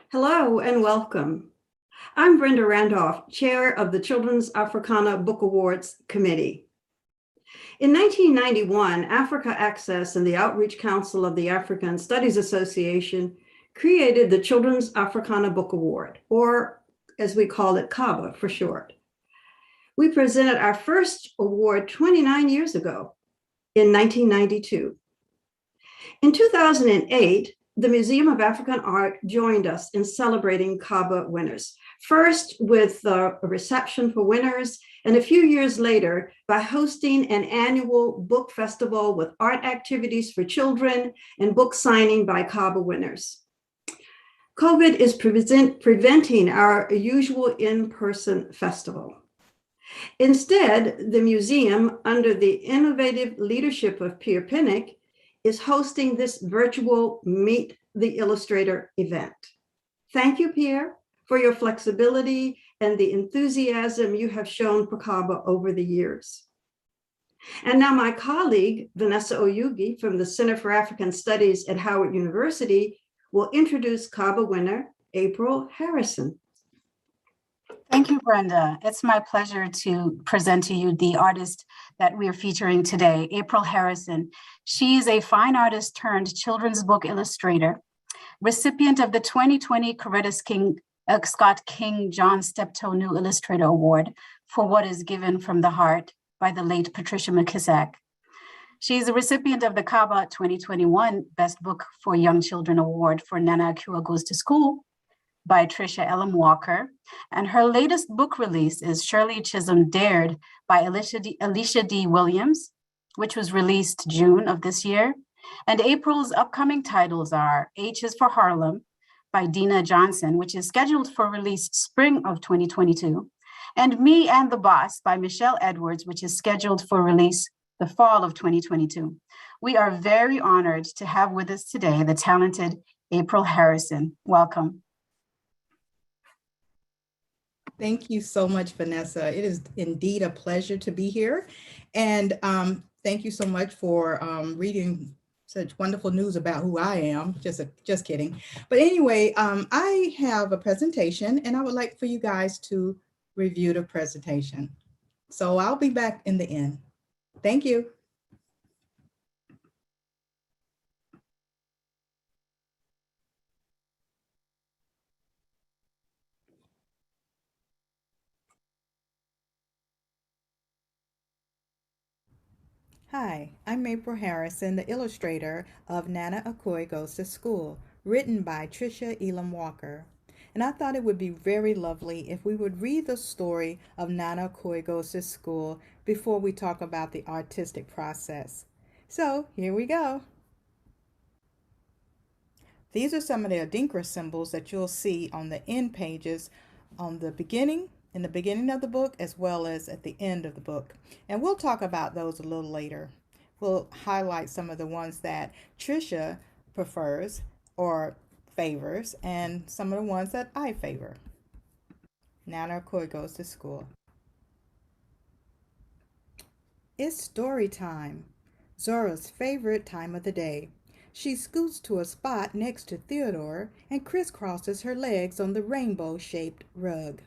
Hello and welcome. I'm Brenda Randolph, Chair of the Children's Africana Book Awards Committee. In 1991, Africa Access and the Outreach Council of the African Studies Association created the Children's Africana Book Award, or as we call it, CABA for short. We presented our first award 29 years ago in 1992. In 2008, the Museum of African Art joined us in celebrating CABA winners, first with a reception for winners, and a few years later by hosting an annual book festival with art activities for children and book signing by CABA winners. COVID is preventing our usual in-person festival. Instead, the museum, under the innovative leadership of Pierre Pinnick, is hosting this virtual Meet the Illustrator event. Thank you, Pierre, for your flexibility and the enthusiasm you have shown for CABA over the years. And now my colleague, Vanessa Oyugi from the Center for African Studies at Howard University will introduce CABA winner, April Harrison. Thank you, Brenda. It's my pleasure to present to you the artist that we are featuring today, April Harrison. She is a fine artist turned children's book illustrator, recipient of the 2020 Coretta Scott King John Steptoe New Illustrator Award for What is Given from the Heart by the late Patricia McKissack. She is a recipient of the CABA 2021 Best Book for Young Children Award for Nana Akua Goes to School by Tricia Ellen Walker. And her latest book release is Shirley Chisholm Dared by Alicia D. Williams, which was released June of this year. And April's upcoming titles are H is for Harlem by Dina Johnson, which is scheduled for release spring of 2022. And Me and the Boss by Michelle Edwards, which is scheduled for release the fall of 2022. We are very honored to have with us today the talented April Harrison. Welcome. Thank you so much, Vanessa. It is indeed a pleasure to be here. And thank you so much for reading such wonderful news about who I am. Just kidding. But anyway, I have a presentation and I would like for you guys to review the presentation. So I'll be back in the end. Thank you. Hi, I'm April Harrison, the illustrator of Nana Koi Goes to School, written by Tricia Elam Walker. And I thought it would be very lovely if we would read the story of Nana Koi Goes to School before we talk about the artistic process. So here we go. These are some of the Dinkra symbols that you'll see on the end pages on the beginning, in the beginning of the book, as well as at the end of the book. And we'll talk about those a little later. We'll highlight some of the ones that Tricia prefers or favors, and some of the ones that I favor. Nana Koi Goes to School. It's story time, Zora's favorite time of the day. She scoots to a spot next to Theodore and crisscrosses her legs on the rainbow-shaped rug.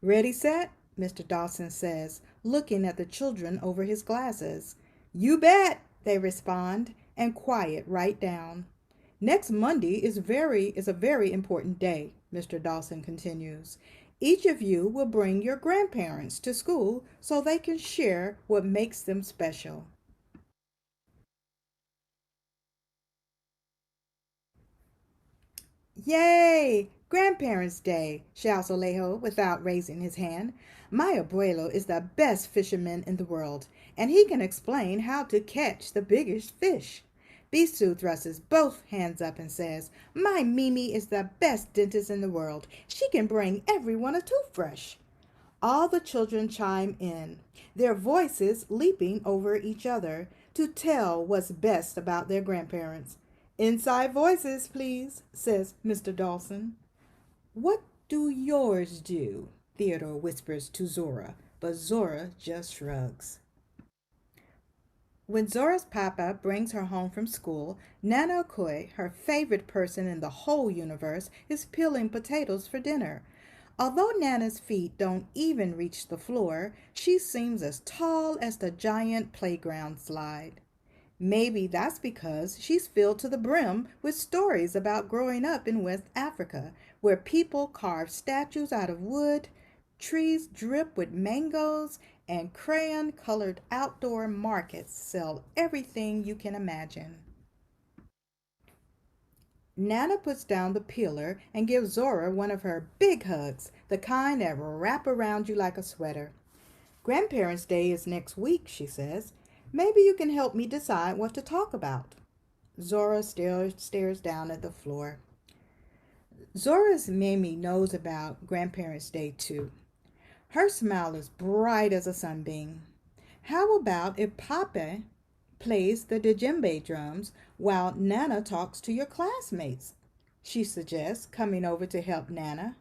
Ready, set? Mr. Dawson says, looking at the children over his glasses. You bet, they respond, and quiet right down. Next Monday is a very important day, Mr. Dawson continues. Each of you will bring your grandparents to school so they can share what makes them special. Yay! Grandparents' Day, shouts Alejo without raising his hand. My abuelo is the best fisherman in the world, and he can explain how to catch the biggest fish. Bisu thrusts both hands up and says, my Mimi is the best dentist in the world. She can bring everyone a toothbrush. All the children chime in, their voices leaping over each other to tell what's best about their grandparents. Inside voices, please, says Mr. Dawson. What do yours do? Theodore whispers to Zora, but Zora just shrugs. When Zora's papa brings her home from school, Nano Koi, her favorite person in the whole universe, is peeling potatoes for dinner. Although Nana's feet don't even reach the floor, she seems as tall as the giant playground slide. Maybe that's because she's filled to the brim with stories about growing up in West Africa, where people carve statues out of wood, trees drip with mangoes, and crayon-colored outdoor markets sell everything you can imagine. Nana puts down the peeler and gives Zora one of her big hugs, the kind that wrap around you like a sweater. Grandparents' Day is next week, she says. Maybe you can help me decide what to talk about. Zora stares down at the floor. Zora's Mimi knows about Grandparents' Day too. Her smile is bright as a sunbeam. How about if Papa plays the djembe drums while Nana talks to your classmates? She suggests, coming over to help Nana.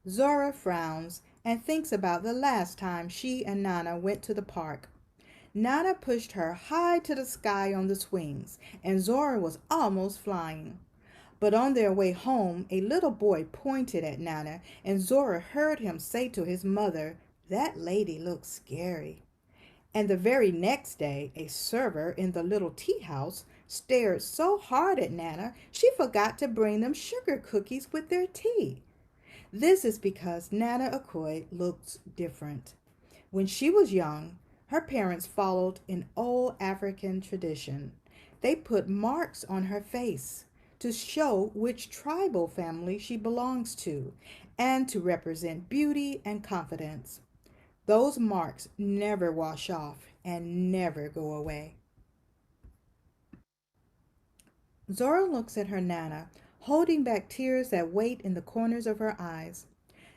Zora frowns and thinks about the last time she and Nana went to the park. Nana pushed her high to the sky on the swings, and Zora was almost flying. But on their way home, a little boy pointed at Nana, and Zora heard him say to his mother, "That lady looks scary." And the very next day, a server in the little tea house stared so hard at Nana, she forgot to bring them sugar cookies with their tea. This is because Nana Akuy looks different. When she was young, her parents followed an old African tradition. They put marks on her face to show which tribal family she belongs to and to represent beauty and confidence. Those marks never wash off and never go away. Zora looks at her Nana, holding back tears that wait in the corners of her eyes.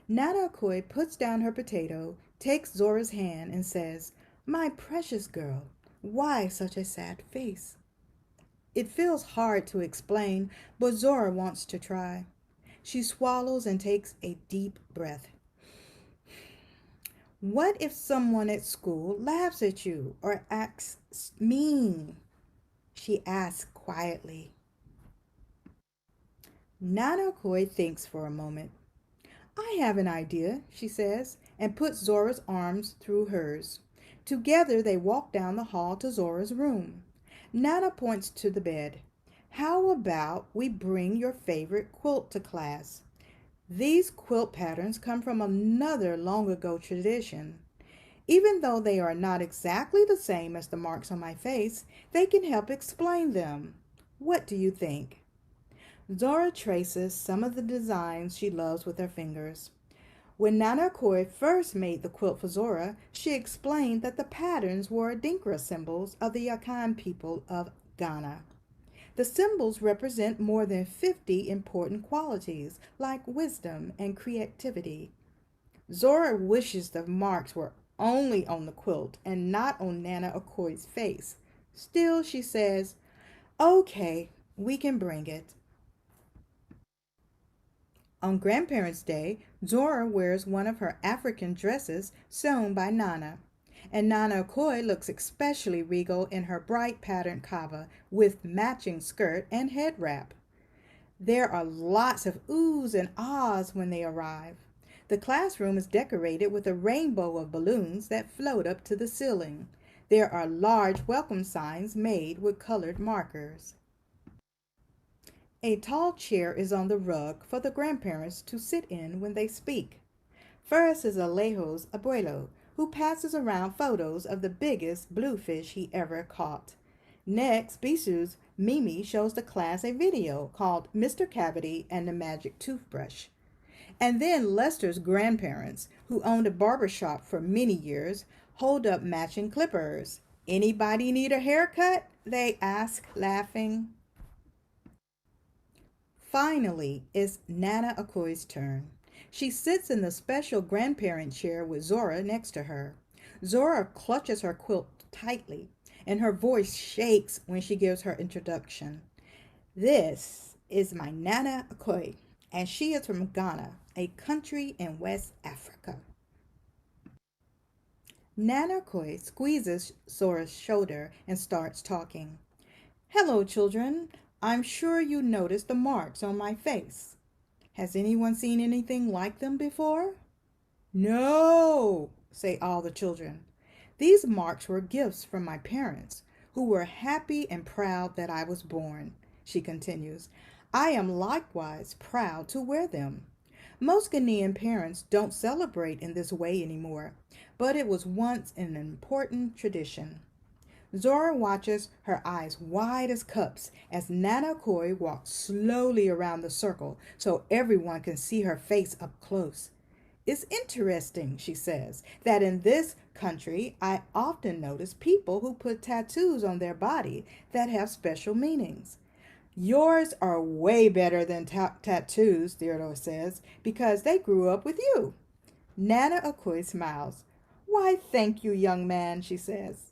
Nana Koi puts down her potato, takes Zora's hand, and says, "My precious girl, why such a sad face?" It feels hard to explain, but Zora wants to try. She swallows and takes a deep breath. What if someone at school laughs at you or acts mean? She asks quietly. Nana Koi thinks for a moment. "I have an idea," she says, and puts Zora's arms through hers. Together they walk down the hall to Zora's room. Nana points to the bed. "How about we bring your favorite quilt to class? These quilt patterns come from another long ago tradition. Even though they are not exactly the same as the marks on my face, they can help explain them. What do you think?" Zora traces some of the designs she loves with her fingers. When Nana Koi first made the quilt for Zora, she explained that the patterns were Dinkra symbols of the Akan people of Ghana. The symbols represent more than 50 important qualities like wisdom and creativity. Zora wishes the marks were only on the quilt and not on Nana Akoy's face. Still, she says, "Okay, we can bring it." On Grandparents' Day, Zora wears one of her African dresses sewn by Nana, and Nana Koi looks especially regal in her bright patterned CABA with matching skirt and head wrap. There are lots of oohs and ahs when they arrive. The classroom is decorated with a rainbow of balloons that float up to the ceiling. There are large welcome signs made with colored markers. A tall chair is on the rug for the grandparents to sit in when they speak. First is Alejo's abuelo, who passes around photos of the biggest bluefish he ever caught. Next, Bisu's Mimi shows the class a video called Mr. Cavity and the Magic Toothbrush. And then Lester's grandparents, who owned a barber shop for many years, hold up matching clippers. "Anybody need a haircut?" they ask, laughing. Finally, it's Nana Akoy's turn. She sits in the special grandparent chair with Zora next to her. Zora clutches her quilt tightly, and her voice shakes when she gives her introduction. "This is my Nana Koi, and she is from Ghana, a country in West Africa." Nano Koi squeezes Zora's shoulder and starts talking. Hello, children. I'm sure you noticed the marks on my face. Has anyone seen anything like them before? No, say all the children. These marks were gifts from my parents, who were happy and proud that I was born, she continues. I am likewise proud to wear them. Most Ghanaian parents don't celebrate in this way anymore, but it was once an important tradition. Zora watches, her eyes wide as cups, as Nano Koi walks slowly around the circle so everyone can see her face up close. It's interesting, she says, that in this country I often notice people who put tattoos on their body that have special meanings. Yours are way better than tattoos, Theodore says, because they grew up with you. Nana Akuy smiles. Why, thank you, young man, she says.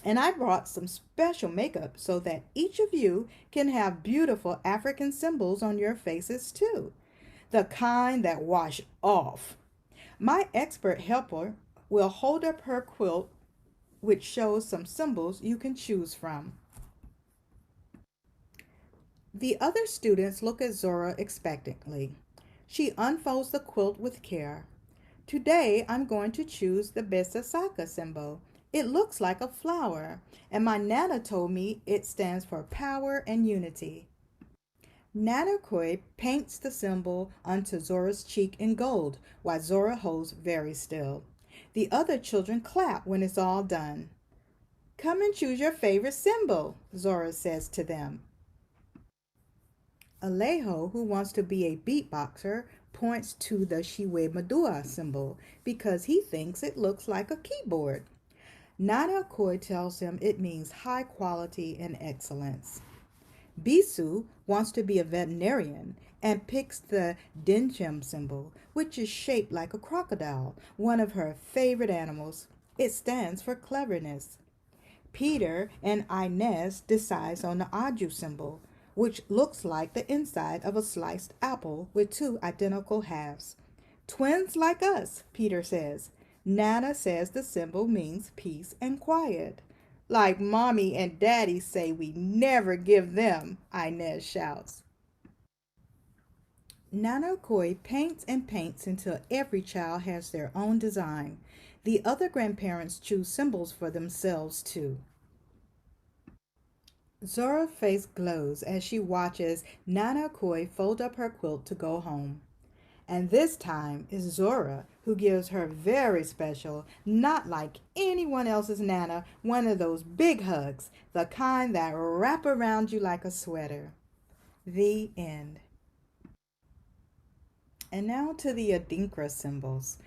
And I brought some special makeup so that each of you can have beautiful African symbols on your faces too. The kind that wash off. My expert helper will hold up her quilt, which shows some symbols you can choose from. The other students look at Zora expectantly. She unfolds the quilt with care. Today I'm going to choose the Asaka symbol. It looks like a flower, and my Nana told me it stands for power and unity. Nano Koi paints the symbol onto Zora's cheek in gold, while Zora holds very still. The other children clap when it's all done. Come and choose your favorite symbol, Zora says to them. Alejo, who wants to be a beatboxer, points to the Shiwe symbol because he thinks it looks like a keyboard. Nano Koi tells him it means high quality and excellence. Bisu wants to be a veterinarian and picks the Dinkra symbol, which is shaped like a crocodile, one of her favorite animals. It stands for cleverness. Peter and Inez decides on the Aju symbol, which looks like the inside of a sliced apple with two identical halves. Twins like us, Peter says. Nana says the symbol means peace and quiet. Like mommy and daddy say we never give them, Inez shouts. Nano Koi paints and paints until every child has their own design. The other grandparents choose symbols for themselves too. Zora's face glows as she watches Nano Koi fold up her quilt to go home. And this time is Zora who gives her very special, not like anyone else's Nana, one of those big hugs, the kind that wrap around you like a sweater. The end. And now to the Dinkra symbols.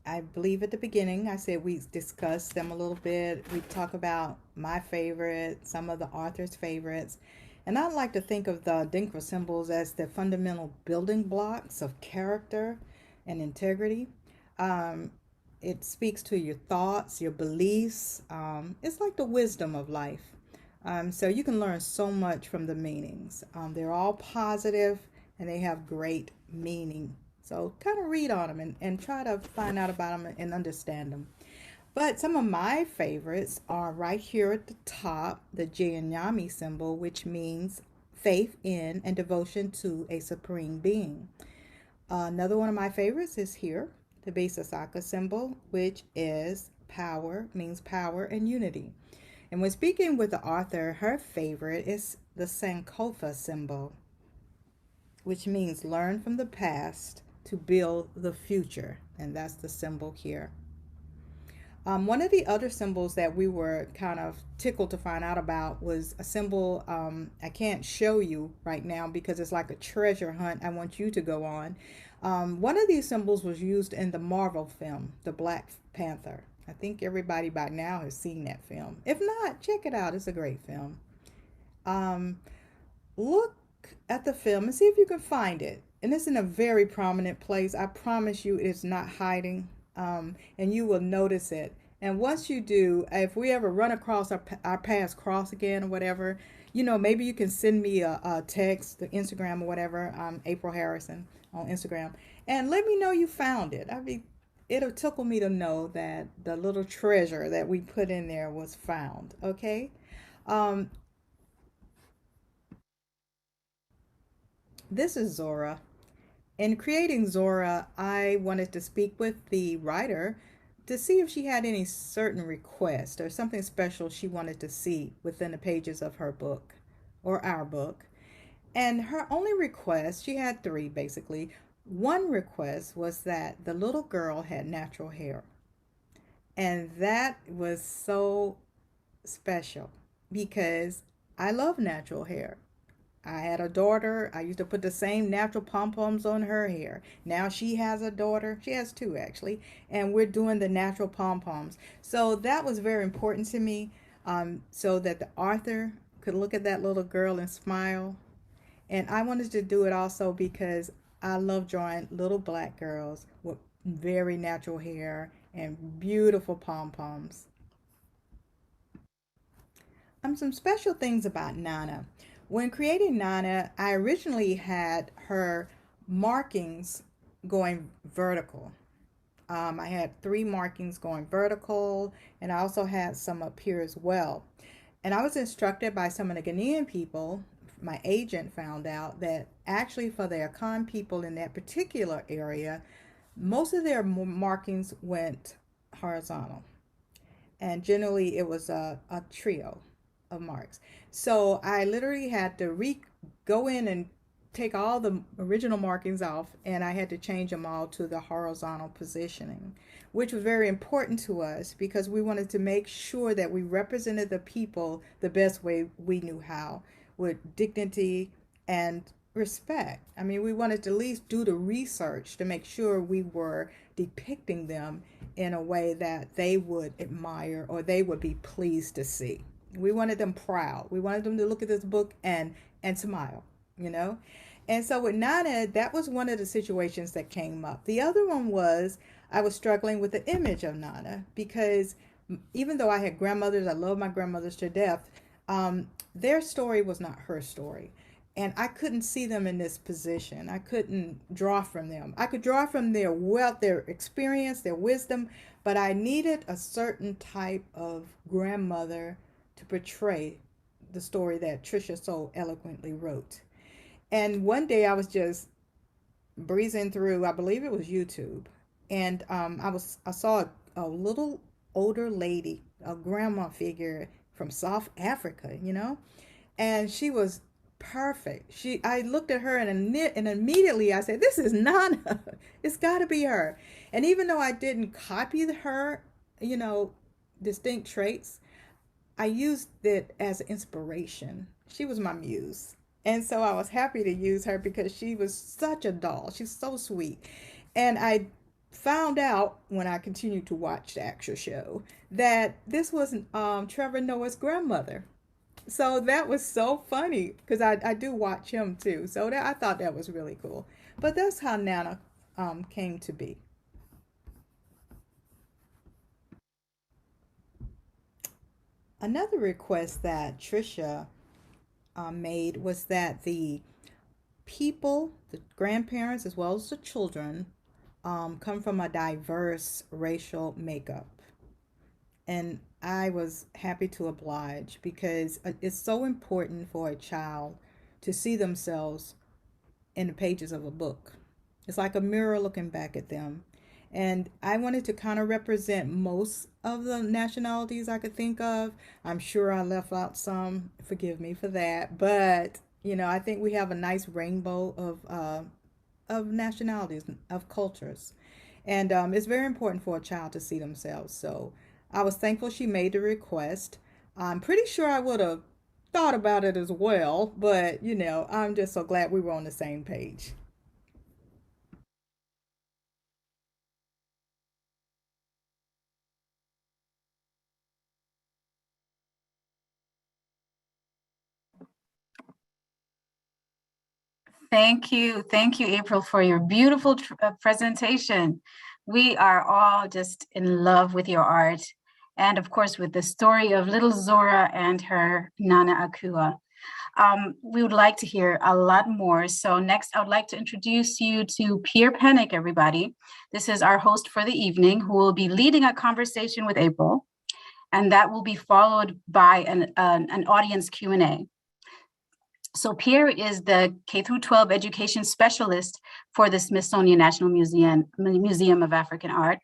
I believe at the beginning I said we discussed them a little bit. We talk about my favorite, some of the author's favorites. And I like to think of the Dinkra symbols as the fundamental building blocks of character and integrity. It speaks to your thoughts, your beliefs. It's like the wisdom of life. So you can learn so much from the meanings. They're all positive and they have great meaning. So kind of read on them and try to find out about them and understand them. But some of my favorites are right here at the top, the Jayanyami symbol, which means faith in and devotion to a supreme being. Another one of my favorites is here, the Asaka symbol, which is power, means power and unity. And when speaking with the author, her favorite is the Sankofa symbol, which means learn from the past to build the future. And that's the symbol here. One of the other symbols that we were kind of tickled to find out about was a symbol I can't show you right now because it's like a treasure hunt I want you to go on. One of these symbols was used in the Marvel film, The Black Panther. I think everybody by now has seen that film. If not, check it out. It's a great film. Look at the film and see if you can find it. And it's in a very prominent place. I promise you it's not hiding. And you will notice it. And once you do, if we ever run across our paths cross again or whatever, you know, maybe you can send me a text, the Instagram or whatever. I'm April Harrison on Instagram, and let me know you found it. it'll tickle me to know that the little treasure that we put in there was found. Okay. Um, this is Zora. In creating Zora, I wanted to speak with the writer to see if she had any certain request or something special she wanted to see within the pages of her book or our book. And her only request, she had three basically. One request was that the little girl had natural hair. And that was so special because I love natural hair. I had a daughter. I used to put the same natural pom-poms on her hair. Now she has a daughter. She has two actually. And we're doing the natural pom-poms. So that was very important to me, so that the author could look at that little girl and smile. And I wanted to do it also because I love drawing little black girls with very natural hair and beautiful pom-poms. Some special things about Nana. When creating Nana, I originally had her markings going vertical. I had three markings going vertical, and I also had some up here as well. And I was instructed by some of the Ghanaian people. My agent found out that actually for the Akan people in that particular area, most of their markings went horizontal. And generally it was a trio of marks. So I literally had to go in and take all the original markings off, and I had to change them all to the horizontal positioning, which was very important to us because we wanted to make sure that we represented the people the best way we knew how, with dignity and respect. I mean, we wanted to at least do the research to make sure we were depicting them in a way that they would admire or they would be pleased to see. We wanted them proud. We wanted them to look at this book and smile, you know? And so with Nana, that was one of the situations that came up. The other one was I was struggling with the image of Nana because even though I had grandmothers, I love my grandmothers to death, their story was not her story. And I couldn't see them in this position. I couldn't draw from them. I could draw from their wealth, their experience, their wisdom, but I needed a certain type of grandmother to portray the story that Trisha so eloquently wrote. And one day I was just breezing through, I believe it was YouTube, and I saw a little older lady, a grandma figure from South Africa, you know, and she was perfect. I looked at her and immediately I said, "This is Nana. It's got to be her." And even though I didn't copy her, you know, distinct traits, I used it as inspiration. She was my muse. And so I was happy to use her because she was such a doll. She's so sweet. And I found out when I continued to watch the actual show that this was Trevor Noah's grandmother. So that was so funny because I do watch him too. So I thought that was really cool. But that's how Nana came to be. Another request that Trisha made was that the people, the grandparents as well as the children, come from a diverse racial makeup. And I was happy to oblige because it's so important for a child to see themselves in the pages of a book. It's like a mirror looking back at them. And I wanted to kind of represent most of the nationalities I could think of. I'm sure I left out some, forgive me for that. But, you know, I think we have a nice rainbow of nationalities, of cultures. And it's very important for a child to see themselves. So I was thankful she made the request. I'm pretty sure I would have thought about it as well. But, you know, I'm just so glad we were on the same page. Thank you, April, for your beautiful presentation. We are all just in love with your art, and of course with the story of little Zora and her Nana Akua. We would like to hear a lot more. So next, I would like to introduce you to Pierre Penick, everybody. This is our host for the evening, who will be leading a conversation with April, and that will be followed by an audience Q&A. So Pierre is the K-12 education specialist for the Smithsonian National Museum of African Art.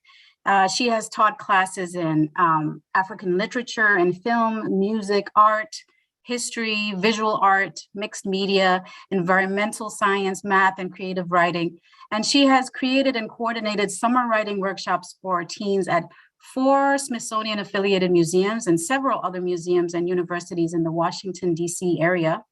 She has taught classes in African literature and film, music, art, history, visual art, mixed media, environmental science, math, and creative writing. And she has created and coordinated summer writing workshops for teens at 4 Smithsonian affiliated museums and several other museums and universities in the Washington, D.C. area.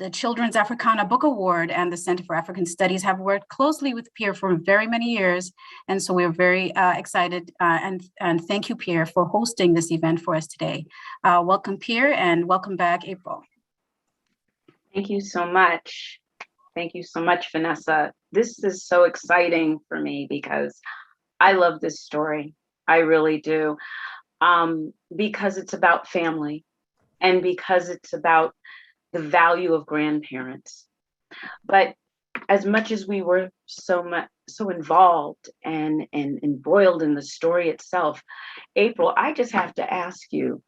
The Children's Africana Book Award and the Center for African Studies have worked closely with Pierre for very many years. And so we're very excited and thank you, Pierre, for hosting this event for us today. Welcome, Pierre, and welcome back, April. Thank you so much. Thank you so much, Vanessa. This is so exciting for me because I love this story. I really do. Because it's about family and because it's about the value of grandparents. But as much as we were so involved and embroiled in the story itself, April, I just have to ask you,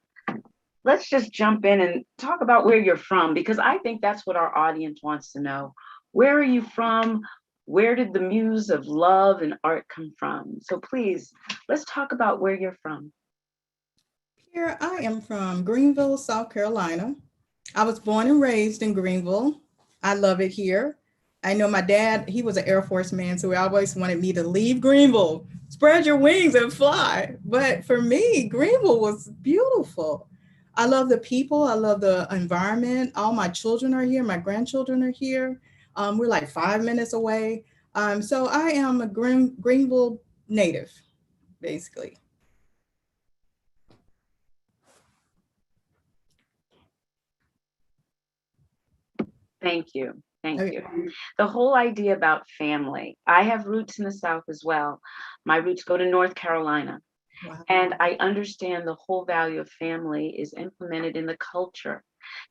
let's just jump in and talk about where you're from, because I think that's what our audience wants to know. Where are you from? Where did the muse of love and art come from? So please, let's talk about where you're from. Here, I am from Greenville, South Carolina. I was born and raised in Greenville. I love it here. I know my dad, he was an Air Force man, so he always wanted me to leave Greenville, spread your wings and fly. But for me, Greenville was beautiful. I love the people. I love the environment. All my children are here. My grandchildren are here. We're like 5 minutes away. So I am a Greenville native, basically. Thank you. Thank you. The whole idea about family. I have roots in the South as well. My roots go to North Carolina. Wow. And I understand the whole value of family is implemented in the culture.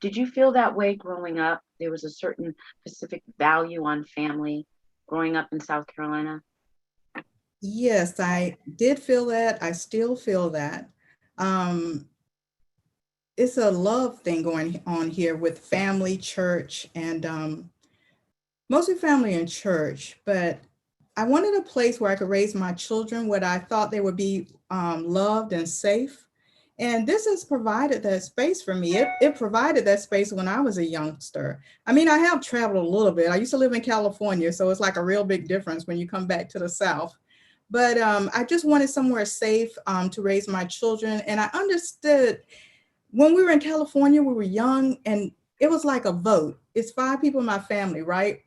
Did you feel that way growing up? There was a certain specific value on family growing up in South Carolina? Yes, I did feel that. I still feel that. It's a love thing going on here with family, church, and mostly family and church. But I wanted a place where I could raise my children, where I thought they would be loved and safe. And this has provided that space for me. It provided that space when I was a youngster. I mean, I have traveled a little bit. I used to live in California, so it's like a real big difference when you come back to the South. But I just wanted somewhere safe to raise my children. And I understood when we were in California, we were young, and it was like a vote. It's 5 people in my family, right?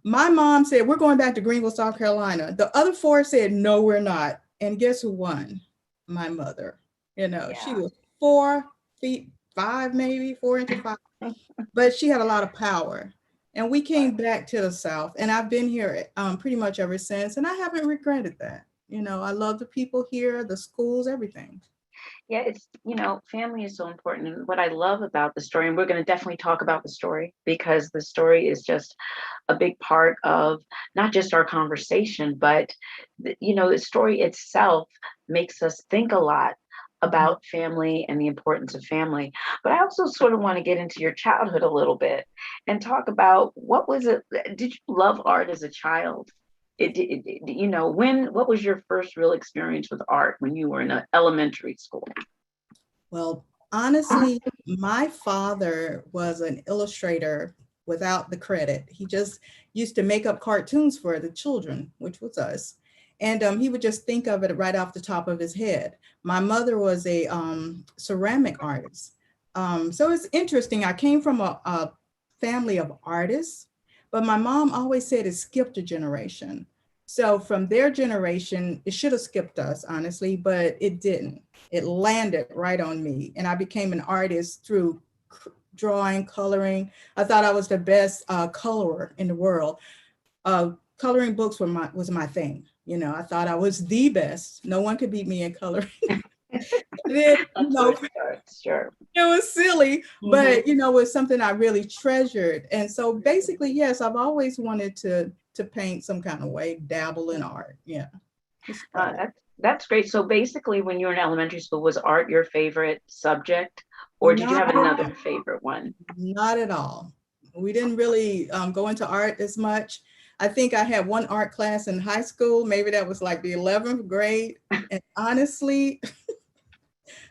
My mom said, we're going back to Greenville, South Carolina. The other 4 said, no, we're not. And guess who won? My mother. You know, yeah. She was 4 feet 5, maybe 4 inches 5, but she had a lot of power. And we came back to the South, and I've been here pretty much ever since. And I haven't regretted that. You know, I love the people here, the schools, everything. Yeah, it's, you know, family is so important. And what I love about the story, and we're going to definitely talk about the story, because the story is just a big part of not just our conversation, but, you know, the story itself makes us think a lot about family and the importance of family. But I also sort of want to get into your childhood a little bit and talk about what was it, did you love art as a child? You know, what was your first real experience with art when you were in an elementary school? Well, honestly, my father was an illustrator without the credit. He just used to make up cartoons for the children, which was us. And he would just think of it right off the top of his head. My mother was a ceramic artist. So it's interesting. I came from a family of artists, but my mom always said it skipped a generation. So from their generation, it should have skipped us, honestly, but it didn't. It landed right on me. And I became an artist through drawing, coloring. I thought I was the best colorer in the world. Coloring books was my thing. You know, I thought I was the best. No one could beat me in coloring. then, That's where it starts, sure. it was silly, but it was something I really treasured. And so basically, yes, I've always wanted to paint some kind of way, dabble in art. Yeah. That's great. So basically, when you were in elementary school, was art your favorite subject, or did you Not have another favorite one? Not at all. We didn't really go into art as much. I think I had one art class in high school. Maybe that was like the 11th grade. And honestly,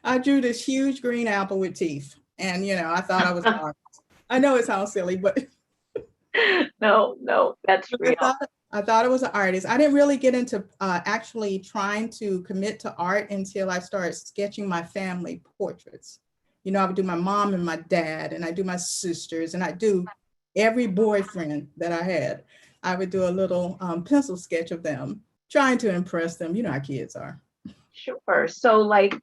I drew this huge green apple with teeth. And, I thought I was an artist. I know it sounds silly, but No, that's real. I thought I was an artist. I didn't really get into actually trying to commit to art until I started sketching my family portraits. I would do my mom and my dad, and I do my sisters, and I do every boyfriend that I had. I would do a little pencil sketch of them, trying to impress them. You know how kids are. Sure. So like,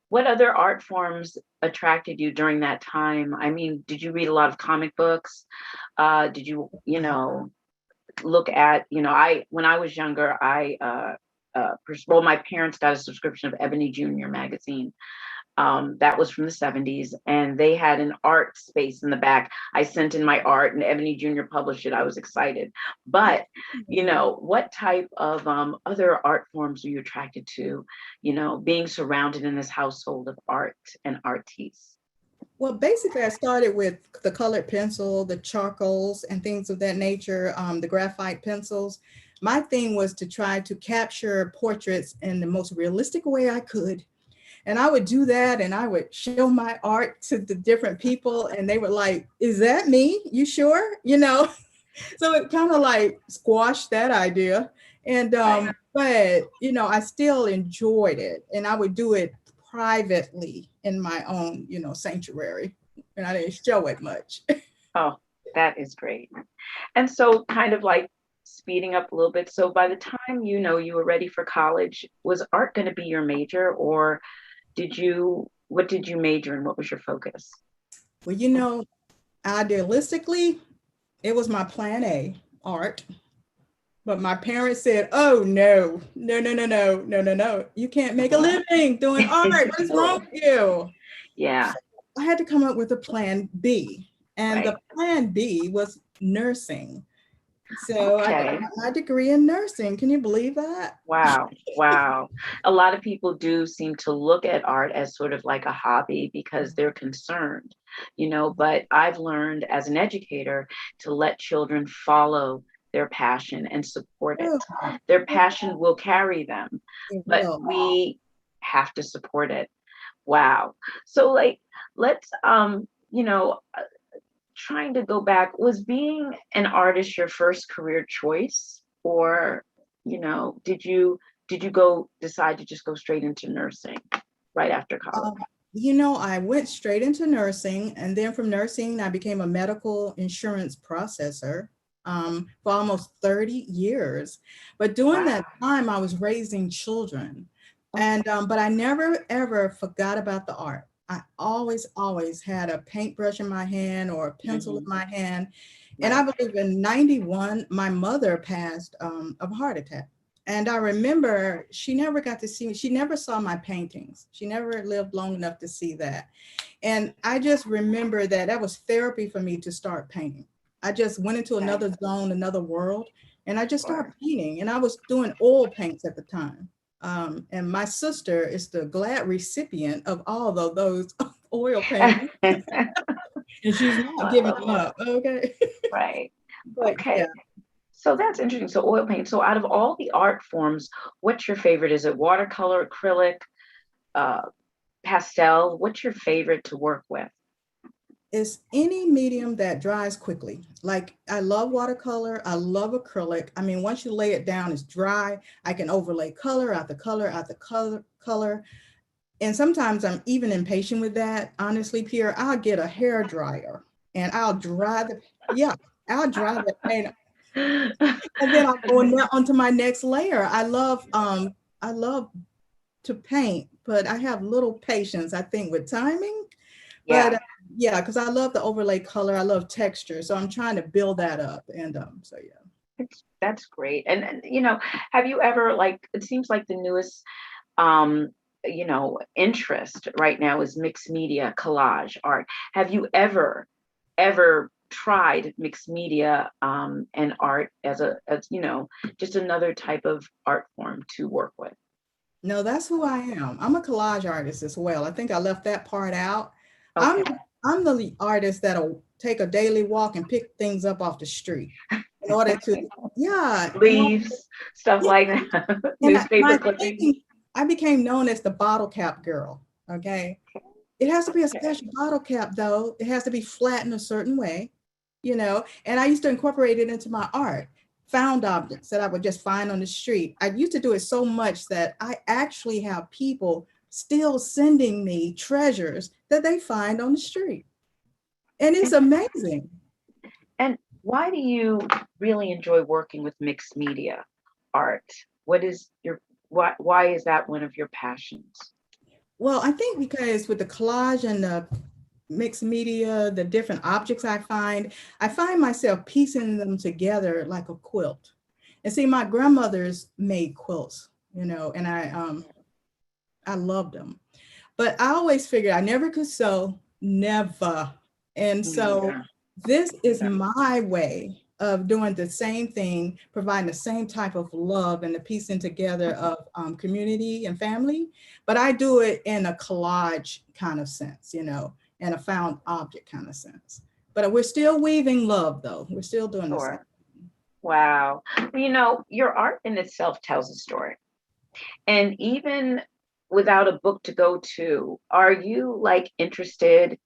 what other art forms attracted you during that time? I mean, did you read a lot of comic books? Did you, look at, when I was younger, well, my parents got a subscription of Ebony Junior magazine. That was from the 70s, and they had an art space in the back. I sent in my art, and Ebony Junior published it. I was excited. But, what type of other art forms were you attracted to, being surrounded in this household of art and artists? Well, basically, I started with the colored pencil, the charcoals, and things of that nature, the graphite pencils. My thing was to try to capture portraits in the most realistic way I could. And I would do that, and I would show my art to the different people, and they were like, "Is that me? You sure?" So it kind of like squashed that idea. And but I still enjoyed it, and I would do it privately in my own sanctuary, and I didn't show it much. Oh, that is great. And so kind of like speeding up a little bit. So by the time you were ready for college, was art going to be your major, or what did you major in? What was your focus? Well, idealistically, it was my plan A, art. But my parents said, "Oh, no. You can't make a living doing art. What is wrong with you?" Yeah. So I had to come up with a plan B. And Right. the plan B was nursing. So I Okay. got my degree in nursing. Can you believe that? Wow. A lot of people do seem to look at art as sort of like a hobby because they're concerned, but I've learned as an educator to let children follow their passion and support it. Oh, Their passion will carry them, it but will. we have to support it. Wow. So like, let's, trying to go back, was being an artist your first career choice, or did you decide to just go straight into nursing right after college? I went straight into nursing, and then from nursing I became a medical insurance processor for almost 30 years. But during that time I was raising children, and but I never ever forgot about the art. I always had a paintbrush in my hand or a pencil in my hand. And I believe in 91, my mother passed of a heart attack. And I remember she never got to see me. She never saw my paintings. She never lived long enough to see that. And I just remember that was therapy for me to start painting. I just went into another zone, another world, and I just started painting. And I was doing oil paints at the time. And my sister is the glad recipient of all of those oil paintings. And she's not giving them up. Okay. Right. But, okay. yeah. So that's interesting. So oil paint. So out of all the art forms, what's your favorite? Is it watercolor, acrylic, pastel? What's your favorite to work with? It's any medium that dries quickly. Like I love watercolor, I love acrylic. I mean, once you lay it down, it's dry. I can overlay color out the color. And sometimes I'm even impatient with that. Honestly, Pierre, I'll get a hair dryer and I'll dry the paint. And then I'll go onto my next layer. I love to paint, but I have little patience, I think, with timing. Yeah. But yeah, because I love the overlay color. I love texture. So I'm trying to build that up. And so, yeah. That's great. And have you ever, like, it seems like the newest interest right now is mixed media collage art. Have you ever tried mixed media and art as just another type of art form to work with? No, that's who I am. I'm a collage artist as well. I think I left that part out. Okay. I'm the artist that'll take a daily walk and pick things up off the street in order to, yeah. Leaves, stuff like that. Newspaper clippings. I became known as the bottle cap girl. Okay. It has to be a special bottle cap though. It has to be flat in a certain way, and I used to incorporate it into my art. Found objects that I would just find on the street. I used to do it so much that I actually have people still sending me treasures that they find on the street. And it's amazing. And why do you really enjoy working with mixed media art? Why is that one of your passions? Well, I think because with the collage and the mixed media, the different objects I find myself piecing them together like a quilt. And see, my grandmothers made quilts, and I loved them. But I always figured I never could sew, never. And so this is my way of doing the same thing, providing the same type of love and the piecing together of community and family. But I do it in a collage kind of sense, and a found object kind of sense. But we're still weaving love, though. We're still doing the same. Wow. Your art in itself tells a story. And even without a book to go to, are you interested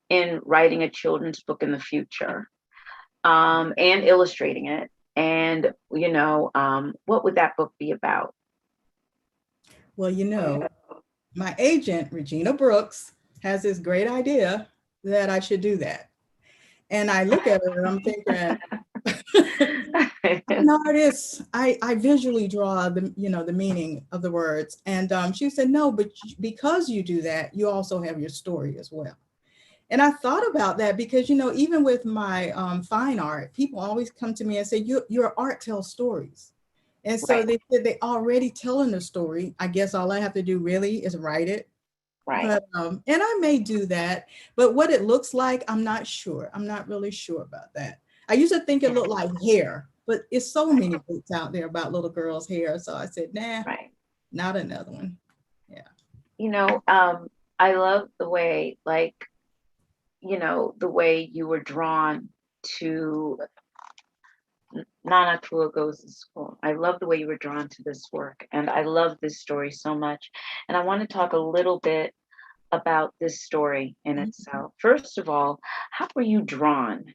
in writing a children's book in the future and illustrating it? And, what would that book be about? Well, my agent, Regina Brooks, has this great idea that I should do that. And I look at her and I'm thinking, I'm an artist. I visually draw the meaning of the words. And she said, no, but because you do that, you also have your story as well. And I thought about that because, even with my fine art, people always come to me and say, your art tells stories. And so they said they already telling the story. I guess all I have to do really is write it. Right. But, and I may do that, but what it looks like, I'm not sure. I'm not really sure about that. I used to think it looked like hair, but it's so many books out there about little girls' hair. So I said, nah, not another one. Yeah. I love the way, the way you were drawn to Nana Akua Goes to School. I love the way you were drawn to this work, and I love this story so much. And I want to talk a little bit about this story in itself. First of all, how were you drawn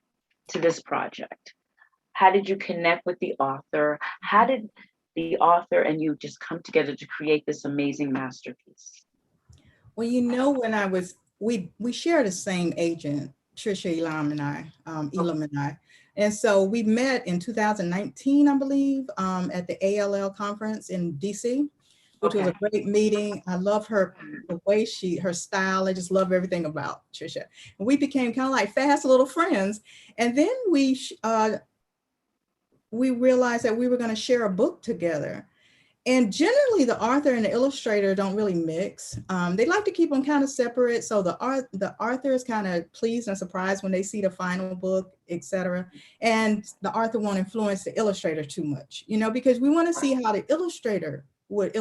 to this project? How did you connect with the author? How did the author and you just come together to create this amazing masterpiece? Well, when we share the same agent, Trisha Elam and I. And so we met in 2019, I believe, at the ALL conference in DC, which was a great meeting. I love her, the way her style. I just love everything about Trisha. And we became kind of like fast little friends. And then we realized that we were going to share a book together. And generally, the author and the illustrator don't really mix. They like to keep them kind of separate. So the author is kind of pleased and surprised when they see the final book, etc. And the author won't influence the illustrator too much, because we want to see how the illustrator would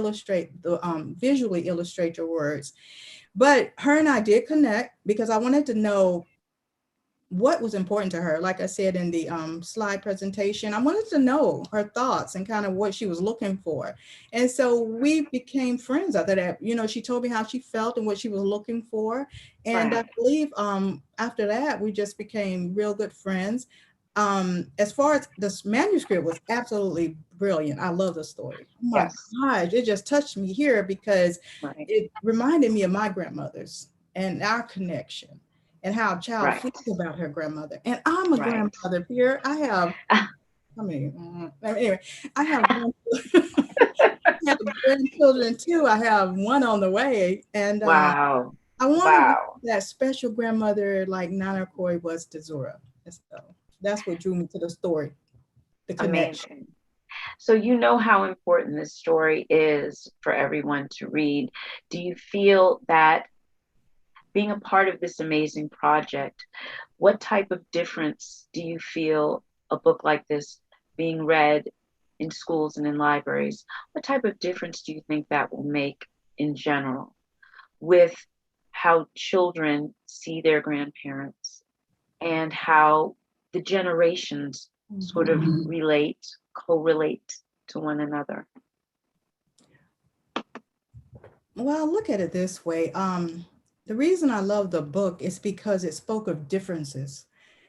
visually illustrate your words. But her and I did connect because I wanted to know what was important to her. Like I said in the slide presentation, I wanted to know her thoughts and kind of what she was looking for. And so we became friends after that. She told me how she felt and what she was looking for. And I believe after that, we just became real good friends. As far as this manuscript was absolutely brilliant. I love the story. Oh my gosh, it just touched me here because it reminded me of my grandmother's and our connection. And how a child feels about her grandmother. And I'm a grandmother here. I have, anyway, I have grandchildren too. I have one on the way. And I wanted that special grandmother like Nano Koi was to Zora. So that's what drew me to the story, the connection. Amazing. So you know how important this story is for everyone to read. Do you feel that being a part of this amazing project, what type of difference do you feel a book like this being read in schools and in libraries, what type of difference do you think that will make in general with how children see their grandparents and how the generations sort of relate, correlate to one another? Well, look at it this way. The reason I love the book is because it spoke of differences.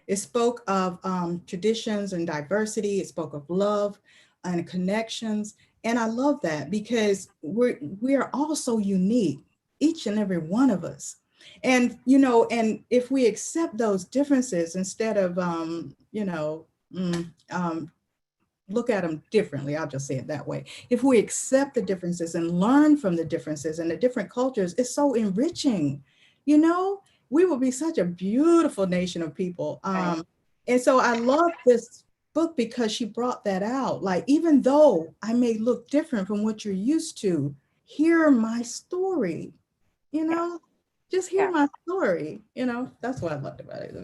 It spoke of traditions and diversity. It spoke of love and connections. And I love that because we are all so unique, each and every one of us. And, you know, and if we accept those differences instead of, look at them differently, I'll just say it that way. If we accept the differences and learn from the differences and the different cultures, it's so enriching. You know, we will be such a beautiful nation of people. Right. And so I love this book because she brought that out. Like, even though I may look different from what you're used to, hear my story, you know, just hear my story. You know, that's what I loved about it.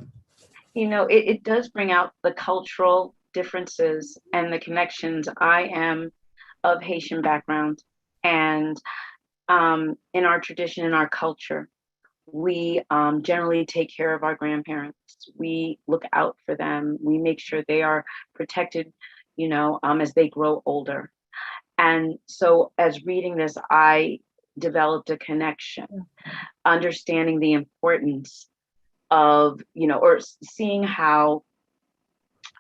You know, it does bring out the cultural differences and the connections. I am of Haitian background, and in our tradition, in our culture, we generally take care of our grandparents. We look out for them. We make sure they are protected, you know, as they grow older. And so as reading this, I developed a connection, understanding the importance of, you know, or seeing how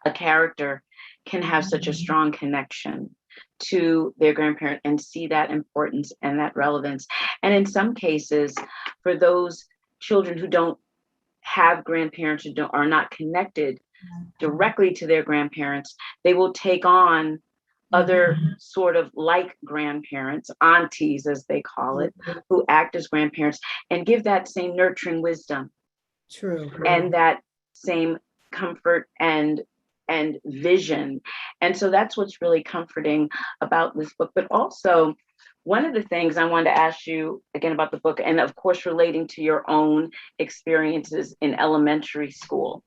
a character can have such a strong connection to their grandparent and see that importance and that relevance. And in some cases, for those children who don't have grandparents, who are not connected directly to their grandparents, they will take on other sort of like grandparents, aunties as they call it, who act as grandparents and give that same nurturing wisdom. True. And that same comfort and vision. And so that's what's really comforting about this book. But also, one of the things I wanted to ask you again about the book, and of course relating to your own experiences in elementary school,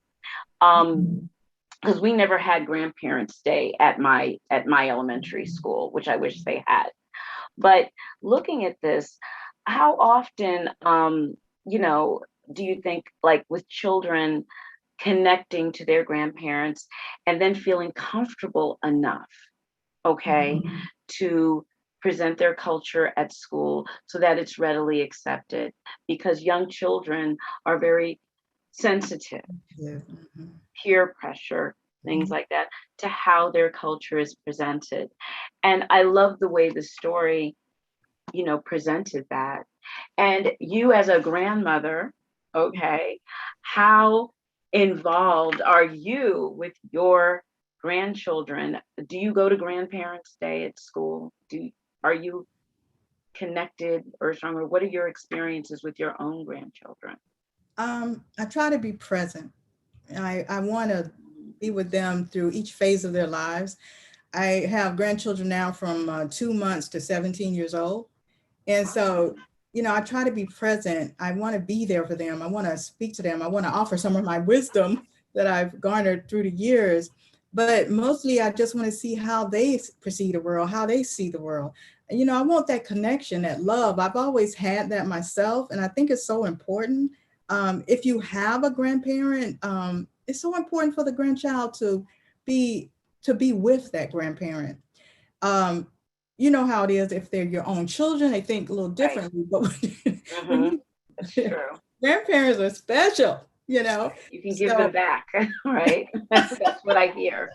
because we never had Grandparents' Day at my elementary school, which I wish they had. But looking at this, how often, you know, do you think, like with children connecting to their grandparents and then feeling comfortable enough, okay, to present their culture at school so that it's readily accepted? Because young children are very sensitive, peer pressure, things like that, to how their culture is presented. And I love the way the story, you know, presented that. And you as a grandmother, okay, how involved are you with your grandchildren? Do you go to Grandparents' Day at school? Are you connected or stronger? What are your experiences with your own grandchildren? I try to be present. I want to be with them through each phase of their lives. I have grandchildren now from 2 months to 17 years old. And so, you know, I try to be present. I want to be there for them. I want to speak to them. I want to offer some of my wisdom that I've garnered through the years. But mostly I just want to see how they perceive the world, how they see the world. And, you know, I want that connection, that love. I've always had that myself. And I think it's so important. If you have a grandparent, it's so important for the grandchild to be with that grandparent. You know how it is if they're your own children, they think a little differently. Right. But That's true. Grandparents are special, you know. You can give them back, right? That's what I hear.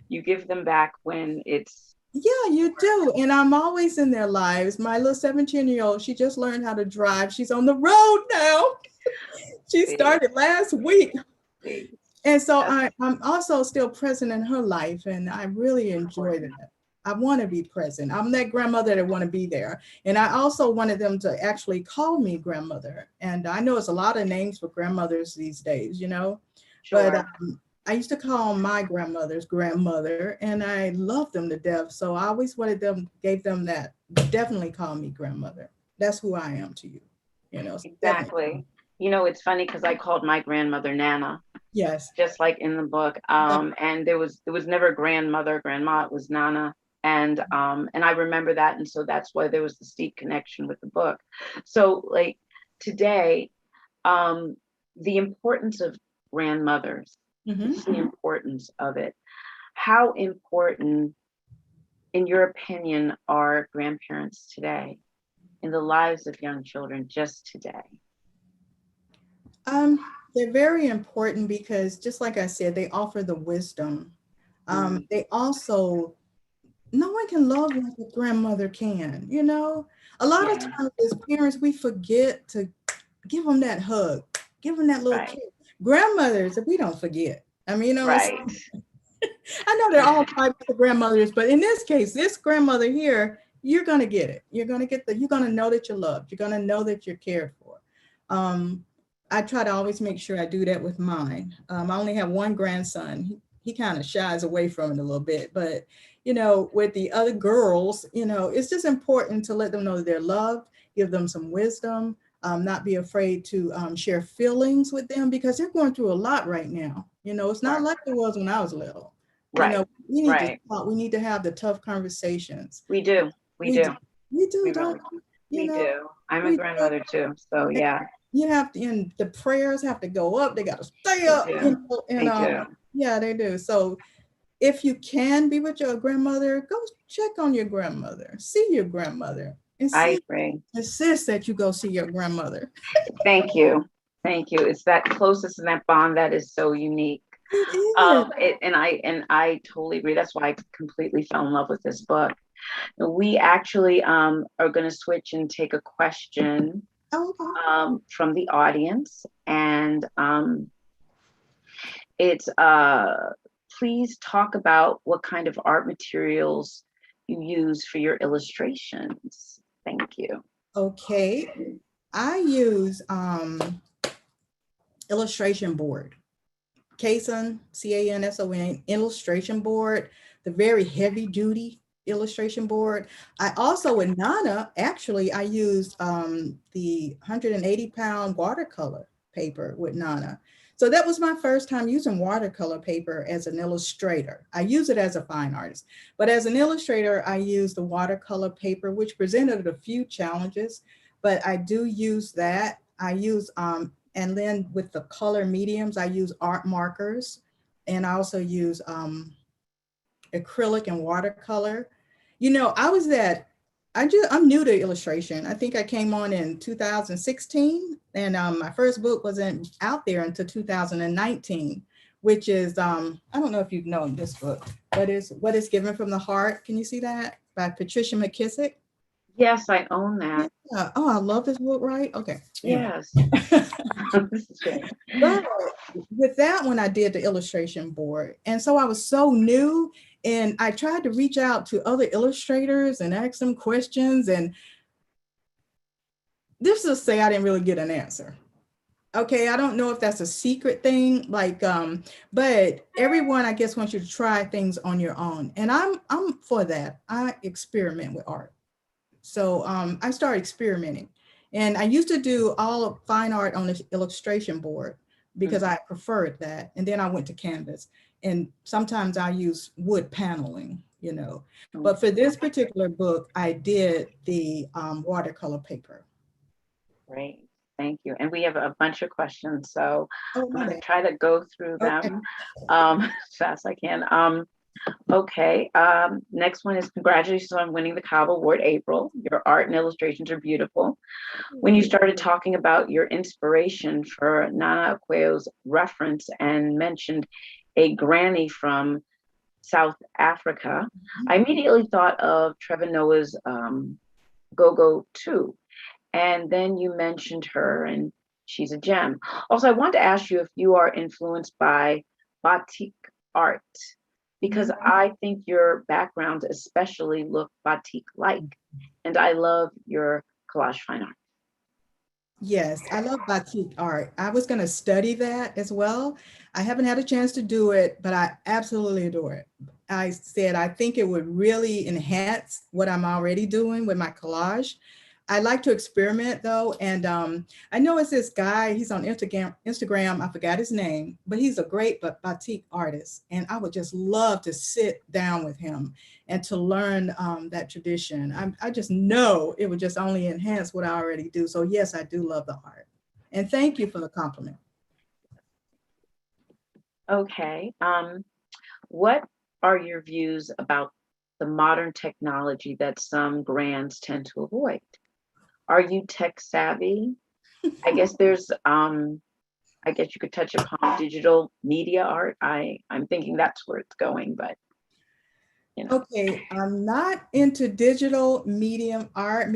You give them back when it's. Yeah, you do. And I'm always in their lives. My little 17-year-old, she just learned how to drive. She's on the road now. She started last week. And so I'm also still present in her life, and I really enjoy that. I want to be present. I'm that grandmother that want to be there. And I also wanted them to actually call me grandmother. And I know it's a lot of names for grandmothers these days, you know, but I used to call my grandmother's grandmother, and I loved them to death. So I always wanted them, gave them that, definitely call me grandmother. That's who I am to you, you know. So definitely. Exactly. You know, it's funny because I called my grandmother Nana, Yes. just like in the book. And there was never grandmother, grandma, it was Nana. And I remember that. And so that's why there was this deep connection with the book. So like today, the importance of grandmothers, Mhm. just the importance of it. How important, in your opinion, are grandparents today in the lives of young children just today? They're very important because, just like I said, they offer the wisdom. They also, no one can love like a grandmother can, you know? A lot of Yeah, times as parents, we forget to give them that hug, give them that little right, kiss. Grandmothers, we don't forget. I mean, you know, right. I know they're all types of grandmothers, but in this case, this grandmother here, you're gonna get it. You're gonna get you're gonna know that you're loved. You're gonna know that you're cared for. I try to always make sure I do that with mine. I only have one grandson. He kind of shies away from it a little bit, but you know, with the other girls, you know, it's just important to let them know that they're loved, give them some wisdom, not be afraid to share feelings with them because they're going through a lot right now. You know, it's not Right, like it was when I was little. You right, know, we need to right. talk, we need to have the tough conversations. We do, we We do, do, we do, we don't really, we? You we know, do. I'm a we do. grandmother too, so yeah, You have to, and the prayers have to go up. They got to stay they up, you do, know, and they do. yeah, they do. So if you can be with your grandmother, go check on your grandmother, see your grandmother, and I see, agree. insist that you go see your grandmother. Thank you, thank you. It's that closeness and that bond that is so unique. It is. And I totally agree. That's why I completely fell in love with this book. We actually are going to switch and take a question Oh, okay. from the audience, and it's please talk about what kind of art materials you use for your illustrations. Thank you. Okay. I use illustration board. Cason, CANSON, illustration board, the very heavy duty illustration board. I also, with Nana, actually, I used the 180-pound watercolor paper with Nana. So that was my first time using watercolor paper as an illustrator. I use it as a fine artist, but as an illustrator, I use the watercolor paper, which presented a few challenges, but I do use that. I use and then with the color mediums, I use art markers, and I also use acrylic and watercolor. You know, I'm new to illustration. I think I came on in 2016, and my first book wasn't out there until 2019, which is, I don't know if you've known this book, but it's What is Given from the Heart. Can you see that? By Patricia McKissick. Yes, I own that. Yeah. Oh, I love this book, right? Okay. Anyway. Yes. This is great. But with that one, I did the illustration board. And so I was so new, and I tried to reach out to other illustrators and ask them questions. And this is to say I didn't really get an answer. Okay, I don't know if that's a secret thing, like, but everyone, I guess, wants you to try things on your own. And I'm for that. I experiment with art. So I started experimenting. And I used to do all of fine art on this illustration board because I preferred that. And then I went to canvas. And sometimes I use wood paneling, you know. But for this particular book, I did the watercolor paper. Great. Thank you. And we have a bunch of questions, so Oh, I'm my going to bad. try to go through Okay. them as fast as I can. Okay. Next one is congratulations on winning the CABA Award, April. Your art and illustrations are beautiful. When you started talking about your inspiration for Nana Koi's reference and mentioned a granny from South Africa, I immediately thought of Trevor Noah's Go-Go 2. And then you mentioned her, and she's a gem. Also, I want to ask you if you are influenced by batik art, because I think your background especially look batik-like, and I love your collage fine art. Yes, I love batik art. I was going to study that as well. I haven't had a chance to do it, but I absolutely adore it. I said I think it would really enhance what I'm already doing with my collage. I like to experiment though, and I know it's this guy. He's on Instagram. Instagram, I forgot his name, but he's a great batik artist, and I would just love to sit down with him and to learn that tradition. I just know it would just only enhance what I already do. So yes, I do love the art. And thank you for the compliment. Okay. What are your views about the modern technology that some brands tend to avoid? Are you tech savvy? I guess I guess you could touch upon digital media art. I'm thinking that's where it's going, but you know. Okay, I'm not into digital media art,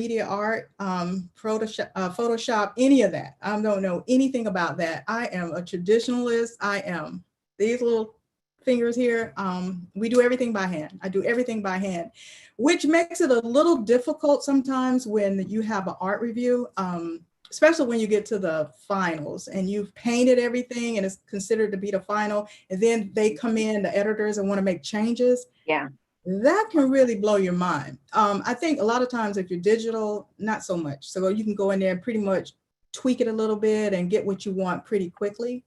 Photoshop, any of that. I don't know anything about that. I am a traditionalist. I am these little fingers here. We do everything by hand. I do everything by hand, which makes it a little difficult sometimes when you have an art review, especially when you get to the finals and you've painted everything and it's considered to be the final, and then they come in, the editors, and want to make changes. Yeah. That can really blow your mind. I think a lot of times if you're digital, not so much. So you can go in there and pretty much tweak it a little bit and get what you want pretty quickly.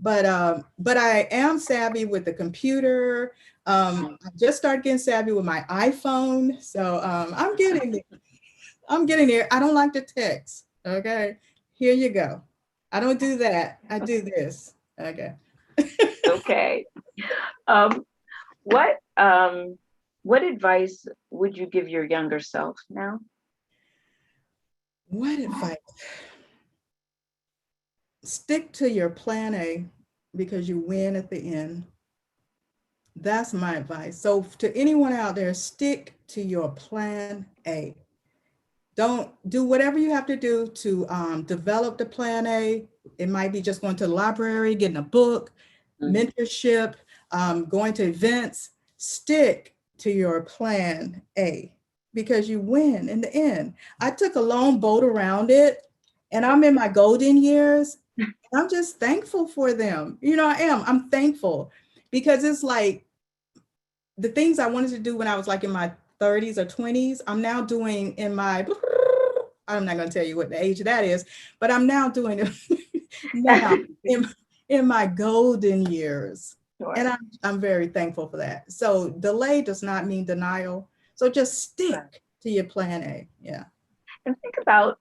But I am savvy with the computer. I just started getting savvy with my iPhone. So I'm getting there. I'm getting there. I don't like to text. Okay, here you go. I don't do that. I do this. Okay. Okay. Um, what advice would you give your younger self now? What advice? Stick to your plan A because you win at the end. That's my advice. So to anyone out there, stick to your plan A. Don't do whatever you have to do to develop the plan A. It might be just going to the library, getting a book, mentorship, going to events. Stick to your plan A because you win in the end. I took a long boat around it and I'm in my golden years. I'm just thankful for them. You know, I am. I'm thankful because it's like the things I wanted to do when I was like in my 30s or 20s, I'm now doing in my, I'm not going to tell you what the age that is, but I'm now doing it now in my golden years. Sure. And I'm very thankful for that. So delay does not mean denial. So just stick to your plan A. Yeah. And think about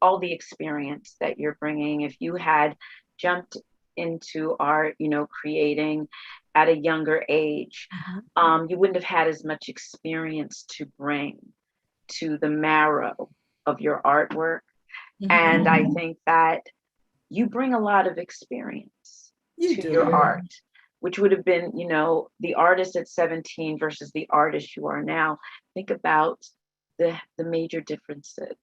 all the experience that you're bringing. If you had jumped into art, creating at a younger age, you wouldn't have had as much experience to bring to the marrow of your artwork. And I think that you bring a lot of experience to your art, which would have been, the artist at 17 versus the artist you are now. Think about the major differences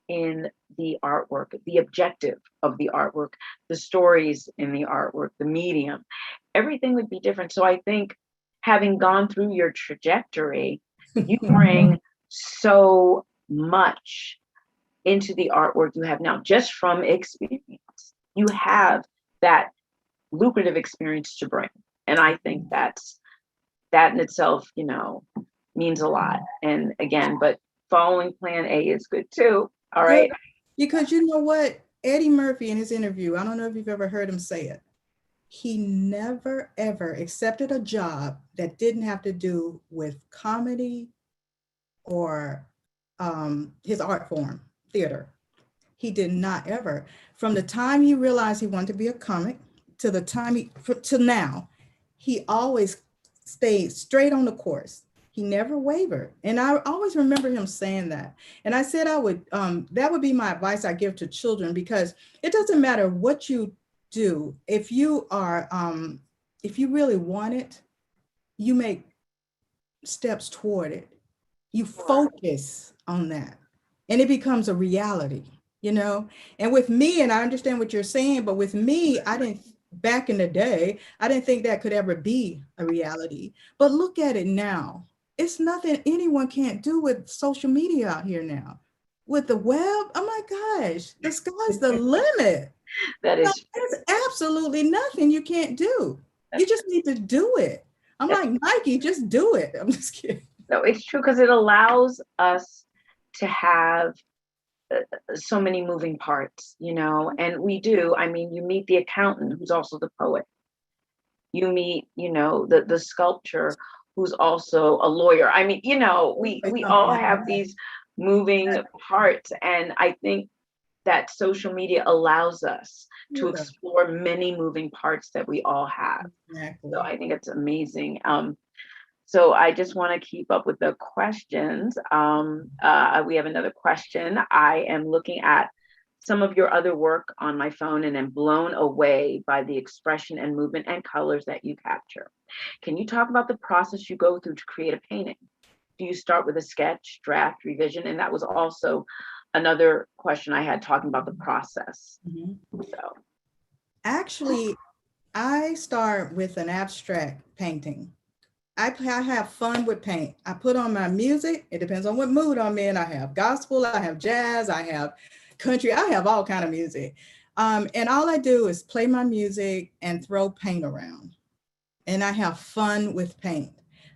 in the artwork, the objective of the artwork, the stories in the artwork, the medium, everything would be different. So I think having gone through your trajectory, you bring so much into the artwork you have now, just from experience. You have that lucrative experience to bring. And I think that in itself, means a lot. And again, but following plan A is good too. All right. Because you know what? Eddie Murphy in his interview, I don't know if you've ever heard him say it. He never, ever accepted a job that didn't have to do with comedy or his art form, theater. He did not ever. From the time he realized he wanted to be a comic to the time to now, he always stayed straight on the course. He never wavered. And I always remember him saying that. And I said that would be my advice I give to children, because it doesn't matter what you do. If you really want it, you make steps toward it. You focus on that and it becomes a reality, And with me, and I understand what you're saying, but with me, back in the day, I didn't think that could ever be a reality. But look at it now. It's nothing anyone can't do with social media out here now. with the web, oh my gosh, the sky's the limit. That is, There's absolutely nothing you can't do. You just need to do it. I'm like, Nike, just do it. I'm just kidding. no, it's true, because it allows us to have so many moving parts, you know, and we do. I mean, you meet the accountant who's also the poet. You meet, you know, the sculptor who's also a lawyer. I mean, you know, we all have these moving parts, and I think that social media allows us to explore many moving parts that we all have. Exactly. So I think it's amazing. So I just want to keep up with the questions. We have another question. I am looking at some of your other work on my phone and am blown away by the expression and movement and colors that you capture. Can you talk about the process you go through to create a painting? Do you start with a sketch, draft, revision? And that was also another question I had, talking about the process. So Actually, I start with an abstract painting. I have fun with paint. I put on my music. It depends on what mood I'm in. I have gospel, I have jazz, I have country, I have all kind of music. And all I do is play my music and throw paint around. And I have fun with paint.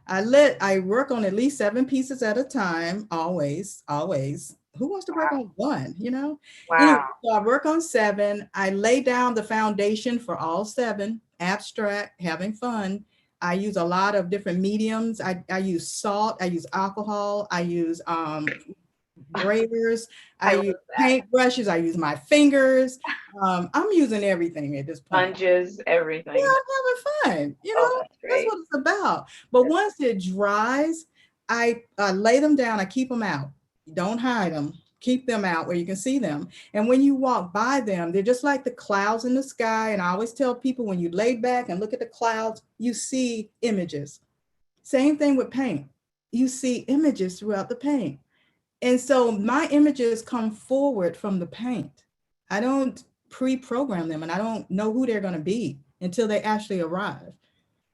I work on at least 7 pieces at a time, always. Who wants to work on one, you know? wow. Anyway, so I work on 7. I lay down the foundation for all 7, abstract, having fun. I use a lot of different mediums. I use salt, I use alcohol, I use graders, I use paint brushes, I use my fingers. I'm using everything at this point. Sponges, everything. Yeah, I'm having fun. You know, that's what it's about. But once it dries, I lay them down, I keep them out. Don't hide them. Keep them out where you can see them. And when you walk by them, they're just like the clouds in the sky. And I always tell people, when you lay back and look at the clouds, you see images. Same thing with paint. You see images throughout the paint. And so my images come forward from the paint. I don't pre-program them, and I don't know who they're going to be until they actually arrive.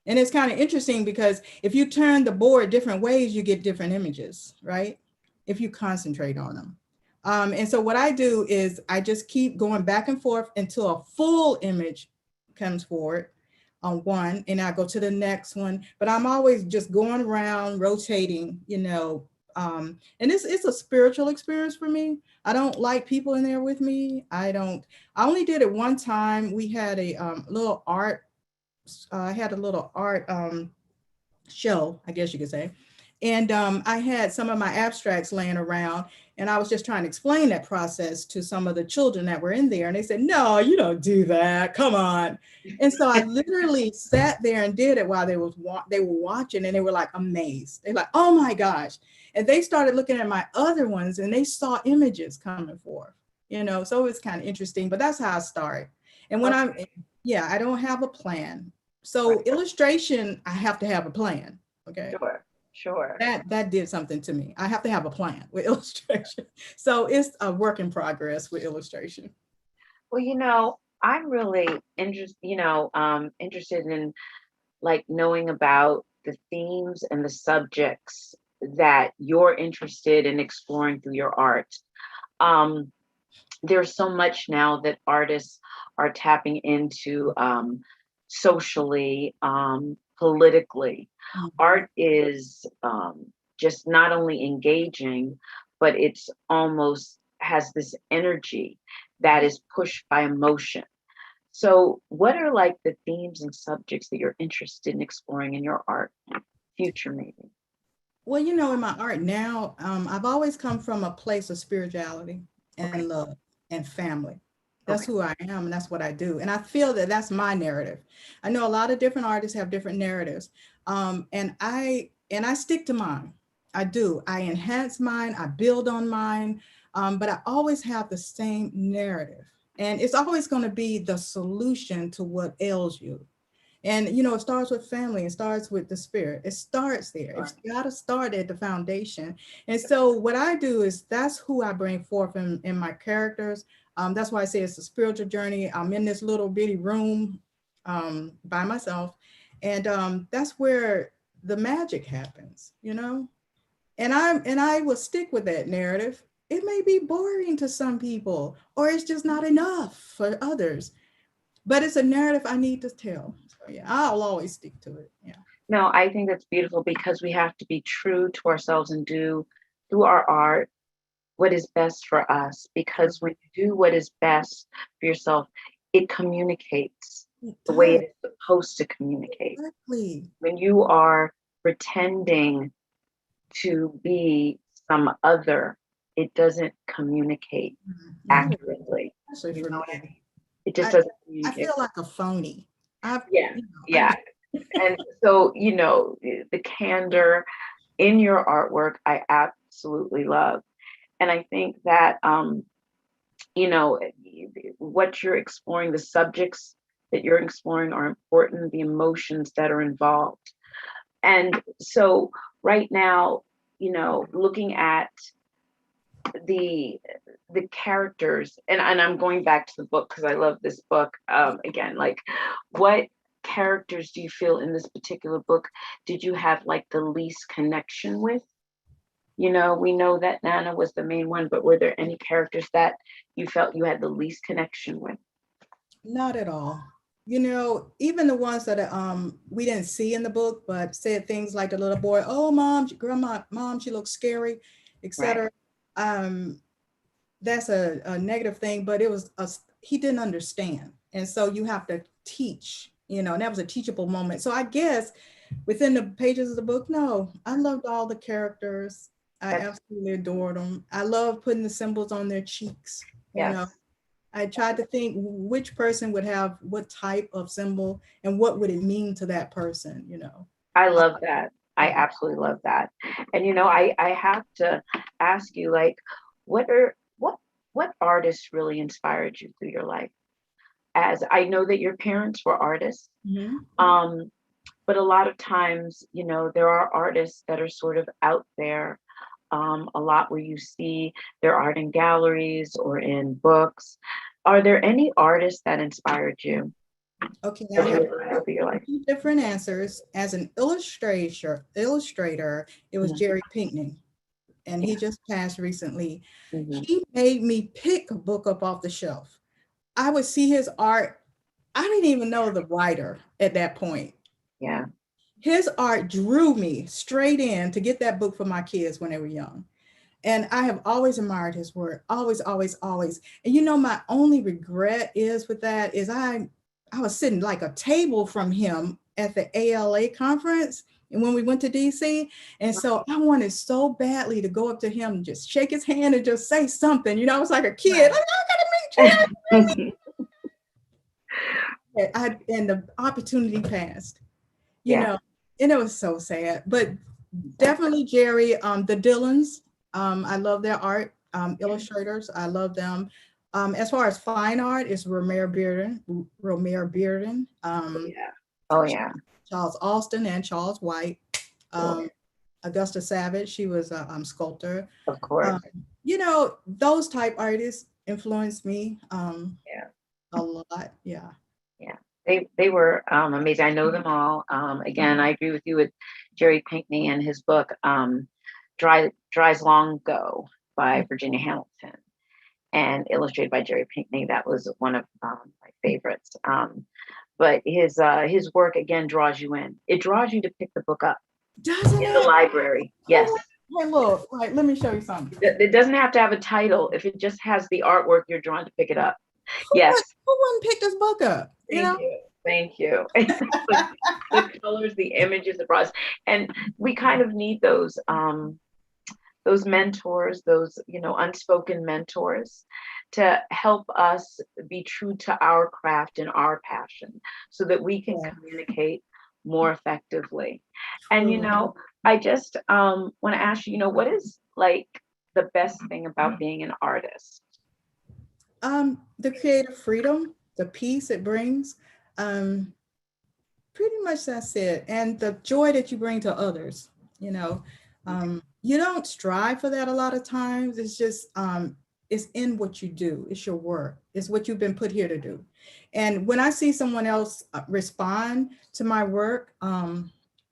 And it's kind of interesting, because if you turn the board different ways, you get different images, right? If you concentrate on them. And so what I do is I just keep going back and forth until a full image comes forward on one, and I go to the next one. But I'm always just going around, rotating, you know. And it's a spiritual experience for me. I don't like people in there with me. I only did it one time. We had a little art. I had a little art show, I guess you could say. And I had some of my abstracts laying around, and I was just trying to explain that process to some of the children that were in there. And they said, no, you don't do that. Come on. And so I literally sat there and did it while they were watching, and they were like amazed. They're like, oh my gosh. And they started looking at my other ones, and they saw images coming forth, you know, so it's kind of interesting, but that's how I start. And when I don't have a plan. So illustration, I have to have a plan. Okay. Sure. That did something to me. I have to have a plan with illustration. So it's a work in progress with illustration. Well, you know, I'm really interested in like knowing about the themes and the subjects that you're interested in exploring through your art. There's so much now that artists are tapping into socially, politically. Art is just not only engaging, but it's almost has this energy that is pushed by emotion. So what are like the themes and subjects that you're interested in exploring in your art, future maybe? Well, you know, in my art now, I've always come from a place of spirituality and love and family. That's who I am, and that's what I do. And I feel that that's my narrative. I know a lot of different artists have different narratives, and I stick to mine. I do. I enhance mine. I build on mine, but I always have the same narrative, and it's always going to be the solution to what ails you. And you know, it starts with family. It starts with the spirit. It starts there. It's got to start at the foundation. And so, what I do is that's who I bring forth in my characters. That's why I say it's a spiritual journey. I'm in this little bitty room by myself, and that's where the magic happens, you know. And I will stick with that narrative. it may be boring to some people, or it's just not enough for others. But it's a narrative I need to tell. So yeah, I'll always stick to it. Yeah. No, I think that's beautiful because we have to be true to ourselves and do through our art what is best for us. Because when you do what is best for yourself, it communicates It the way does. it's supposed to communicate. Exactly. When you are pretending to be some other, it doesn't communicate Not accurately. especially You for know what I me. mean? It just I, doesn't I communicate. feel like a phony. I've, Yeah, you know, yeah. And so, the candor in your artwork, I absolutely love. And I think that, what you're exploring, the subjects that you're exploring are important, the emotions that are involved. And so right now, looking at the characters, and I'm going back to the book because I love this book. Again, like, what characters do you feel in this particular book did you have like the least connection with? We know that Nana was the main one, but were there any characters that you felt you had the least connection with? not at all. Even the ones that we didn't see in the book, but said things like the little boy, "Oh, mom, grandma, mom, she looks scary," Right. etc. Um, that's a negative thing, but he didn't understand, and so you have to teach. And that was a teachable moment. So I guess within the pages of the book, no, I loved all the characters. I That's absolutely adored them. I love putting the symbols on their cheeks. yes. I tried to think which person would have what type of symbol and what would it mean to that person. I love that. I Yeah. absolutely love that. And I have to ask you, like, what artists really inspired you through your life? As I know that your parents were artists, Mhm. um, but a lot of times, there are artists that are sort of out there, a lot where you see their art in galleries or in books. Are there any artists that inspired you Okay, I have through your life? two different answers. As an illustrator, it was Mhm. Jerry Pinkney, and he Yeah. just passed recently. Mhm. He made me pick a book up off the shelf. I would see his art. I didn't even know the writer at that point. Yeah. His art drew me straight in to get that book for my kids when they were young. And I have always admired his work, always, always, always. And my only regret is with that is I was sitting like a table from him at the ALA conference and when we went to DC. And so I wanted so badly to go up to him and just shake his hand and just say something. I was like a kid. Like, I gotta meet you. And the opportunity passed, Yeah. and it was so sad. But definitely Jerry, the Dylans, I love their art. Illustrators, I love them. As far as fine art, is Romare Bearden, Yeah. Oh yeah. Charles Austin, and Charles White. Cool. Augusta Savage, she was a sculptor. Of course. Um, those type artists influenced me Yeah. a lot. Yeah. Yeah. They were amazing. I know them all. Again, I agree with you with Jerry Pinkney and his book, Dries Long Ago by Virginia Hamilton and illustrated by Jerry Pinkney. That was one of my favorites. But his work again draws you in. It draws you to pick the book up Doesn't in the it? library. Yes. Hey, look, like, let me show you something. It doesn't have to have a title. If it just has the artwork, you're drawn to pick it up. Who, Yes. would, who wouldn't pick this book up? Thank you. Thank you. The colors, the images, the process. And we kind of need those mentors, those, unspoken mentors to help us be true to our craft and our passion so that we can Yeah, communicate more effectively. And, truly. I just want to ask you, what is like the best thing about being an artist? The creative freedom, the peace it brings. Um, Pretty much that's it. And the joy that you bring to others. You don't strive for that a lot of times. It's just it's in what you do. It's your work. It's what you've been put here to do. And when I see someone else respond to my work,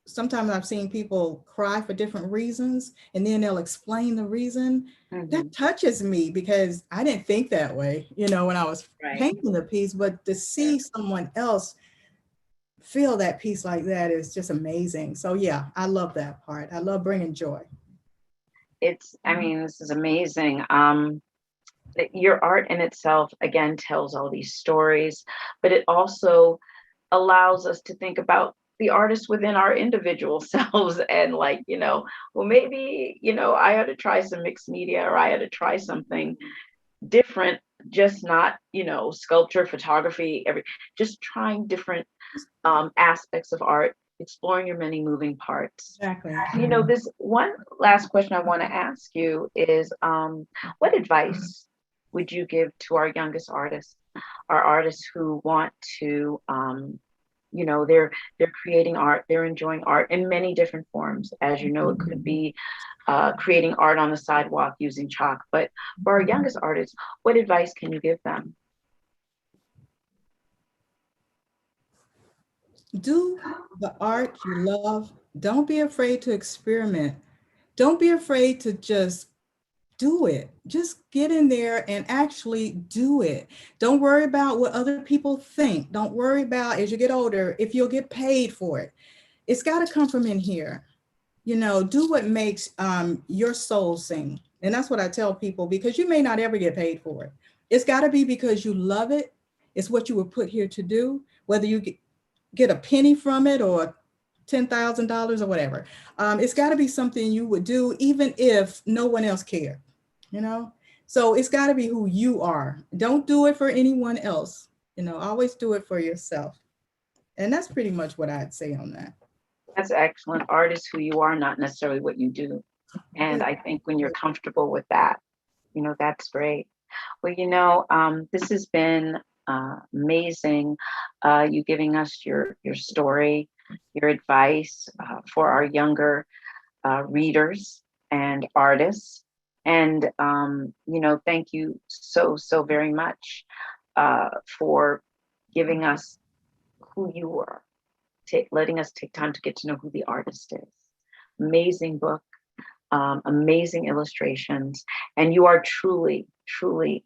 sometimes I've seen people cry for different reasons, and then they'll explain the reason. That touches me because I didn't think that way, you know, when I was painting the piece, but to see someone else feel that piece like that is just amazing. So yeah, I love that part. I love bringing joy. I mean, this is amazing. Your art in itself, again, tells all these stories, but it also allows us to think about the artists within our individual selves and like, you know, well, maybe, you know, I ought to try some mixed media, or I ought to try something different, just not, you know, sculpture, photography, just trying different aspects of art, exploring your many moving parts. Exactly. You know, this one last question I want to ask you is, what advice would you give to our youngest artists, our artists who want to, you know, they're creating art, they're enjoying art in many different forms. As you know, it could be creating art on the sidewalk using chalk, but for our youngest artists, what advice can you give them? Do the art you love. Don't be afraid to experiment. Don't be afraid to just do it. Just get in there and actually do it. Don't worry about what other people think. Don't worry about, as you get older, if you'll get paid for it. It's got to come from in here. You know, do what makes your soul sing. And that's what I tell people, because you may not ever get paid for it. It's got to be because you love it. It's what you were put here to do, whether you get a penny from it or $10,000 or whatever. It's got to be something you would do even if no one else cared, you know? So it's got to be who you are. Don't do it for anyone else. You know, always do it for yourself. And that's pretty much what I'd say on that. That's excellent. Art is who you are, not necessarily what you do. And I think when you're comfortable with that, you know, that's great. Well, you know, this has been amazing. You giving us your story, your advice for our younger readers and artists. And, you know, thank you so very much for giving us who you were, letting us take time to get to know who the artist is. Amazing book, amazing illustrations, and you are truly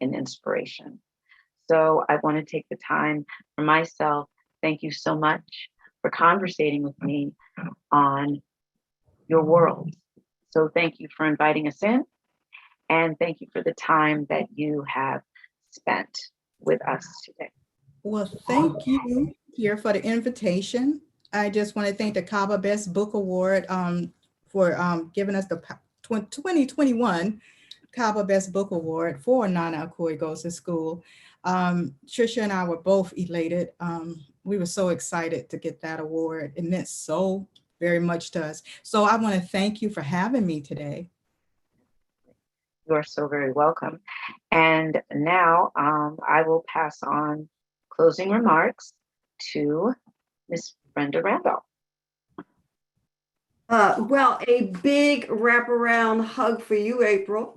an inspiration. So I want to take the time for myself. Thank you so much for conversating with me on your world. So thank you for inviting us in, and thank you for the time that you have spent with us today. Well, thank you, Pierre, for the invitation. I just want to thank the CABA Best Book Award for giving us the 2021 CABA Best Book Award for Nano Koi Goes to School. Trisha and I were both elated. We were so excited to get that award. It meant so very much to us. So I want to thank you for having me today. You are so very welcome. And now I will pass on closing remarks to Miss Brenda Randolph. Well, a big wraparound hug for you, April,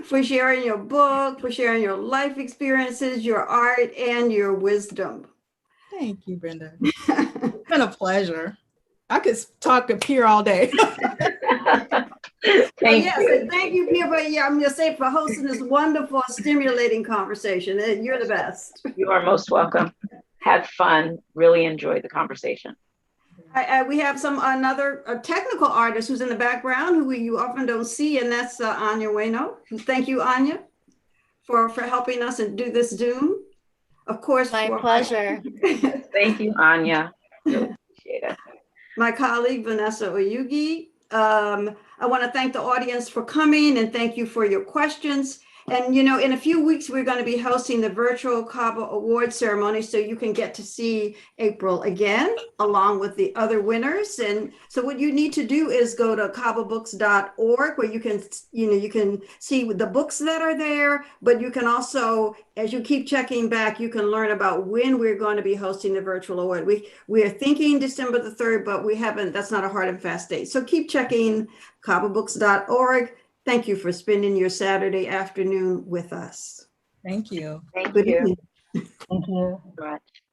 for sharing your book, for sharing your life experiences, your art, and your wisdom. Thank you, Brenda. It's been a pleasure. I could talk up here all day. Thank you. Thank you, Pierre. But yeah, I'm going to say for hosting this wonderful, stimulating conversation. You're the best. You are most welcome. Had fun. Really enjoyed the conversation. We have another technical artist who's in the background who you often don't see, and that's Anya Ueno. Thank you, Anya, for helping us and do this Zoom. Of course, my pleasure. Thank you, Anya. Really appreciate it. My colleague, Vanessa Oyugi. I want to thank the audience for coming and thank you for your questions. And, you know, in a few weeks, we're going to be hosting the virtual CABA award ceremony, so you can get to see April again, along with the other winners. And so what you need to do is go to cababooks.org, where you can see the books that are there, but you can also, as you keep checking back, you can learn about when we're going to be hosting the virtual award. We are thinking December the 3rd, but that's not a hard and fast date. So keep checking cababooks.org. Thank you for spending your Saturday afternoon with us. Thank you. Thank Good you. evening. Thank you. Right.